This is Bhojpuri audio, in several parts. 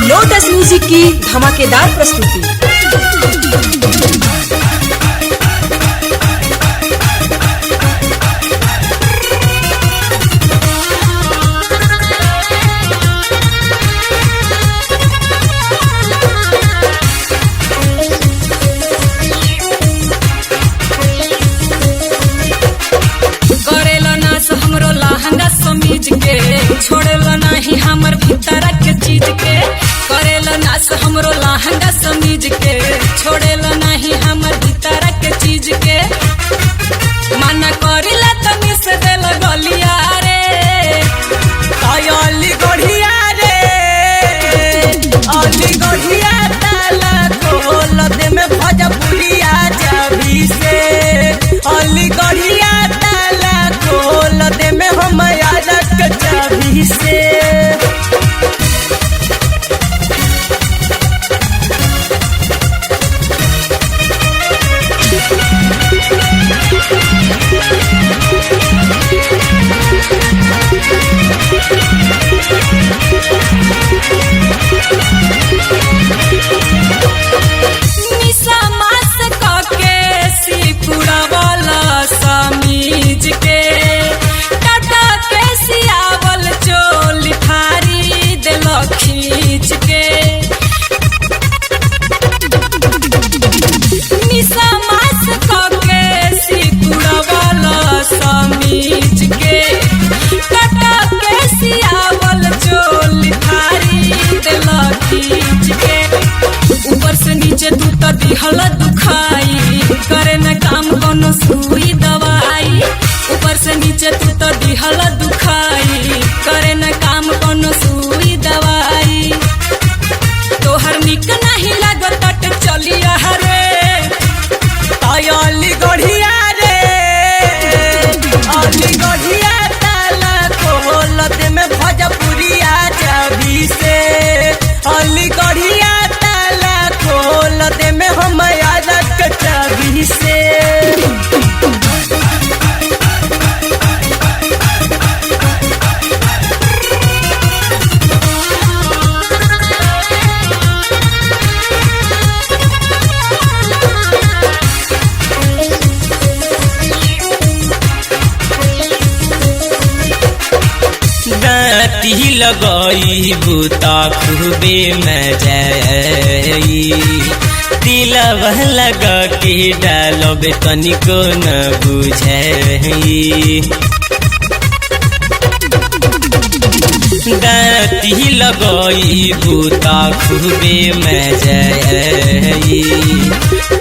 लोटस म्यूजिक की धमाकेदार प्रस्तुति। समीज के छोड़ेला नाही हमर भीतर के चीज के, करेला नास हमरो लहंगा समीज के, छोड़ेला नहीं हमर भीतर के चीज के। मना करिला तमी से देल गलिया रे, अली गढ़िया रे, अली गढ़िया ताला खोल दे में भोजपुरिया जाबी से, अली गढ़िया ताला खोल दे में हम चाबी से। निशा मास के सिपुड़ा वाला समीज के, खींच के निशा मास के सिकुड़ा वाला समीज के, कटा के सियावल चोल थारी देला खींच के। ऊपर से नीचे तू तो दिहल दुखाई, करे न काम कोनो सुई दवाई। ऊपर से नीचे तू तो दिहल दुखाई, करे न काम कोनो सुई दवाई। तोहर निक नहीं लागत चलिया रे, अली गढ़िया रे, अली गढ़िया ताला खोल दे में भोजपुरिया जाबी से, अली गढ़िया ताला खोल दे में हम यादक चाबी से। दाती लगई बूता खूबे मजाई, दिलवा लगा के डालब तनिको न बुझाई। दाती लगई बूता खूबे मजाई,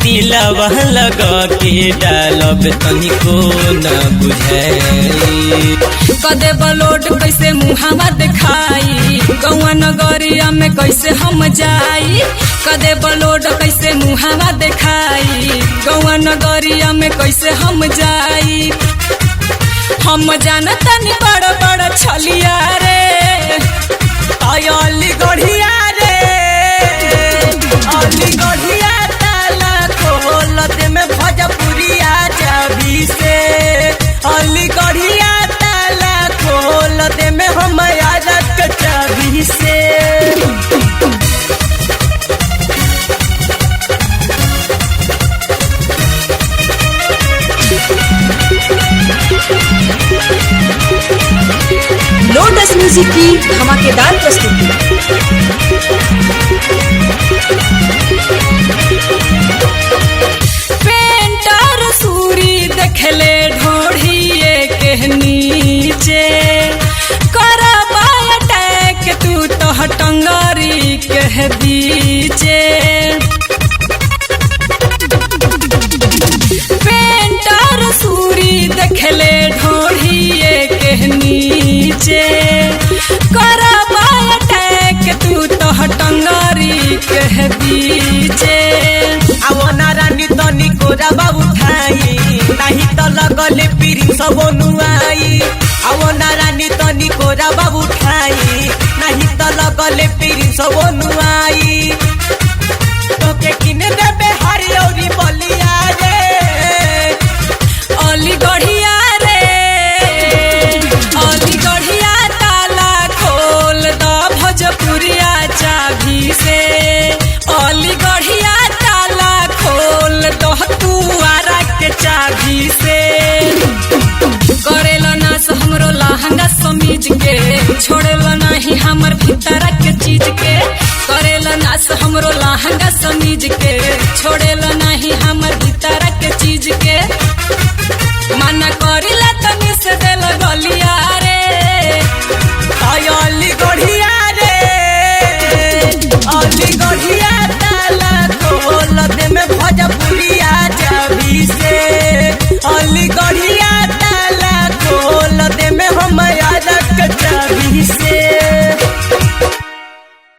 दिलवा लगा के डालब तनिको न बुझाई। कदे बलोड कैसे मुहावा दिखाई, गौवा नगरिया में कैसे हम जाई। कदे बलोड कैसे मुहावा दिखाई, गौवा नगरिया में कैसे हम जाई। हम जानतनी बड़ बड़ छलिया रे, अली गढ़िया रे, अली गढ़िया ताला खोल दे में भोजपुरिया जाबी से, अली गढ़िया ताला खोल दे में हम यादक चाबी से। लोटस म्यूजिक की धमाकेदार प्रस्तुति। पेंटर सूरी देखले ढोढ़िए के नीचे, करबा अटैक तू तो टंगरी के बीचे। पेंटर सूरी देखले ढोढ़िए के नीचे, करबा अटैक तू तो टंगरी के बीचे। आवना रानी तनी कोरा बाबू ठाई, नहीं तो लगले पीरी सब नुआई। आवना रानी तनी कोरा बाबू ठाई, नहीं तो लगले पीरी सब नुआई। तोके किने देबे हरियौरी बलिया रे, अली गढ़िया रे, अली गढ़िया ताला खोल द खास हमरो लहंगा समीज के छोड़ेला नहीं हमर भीतर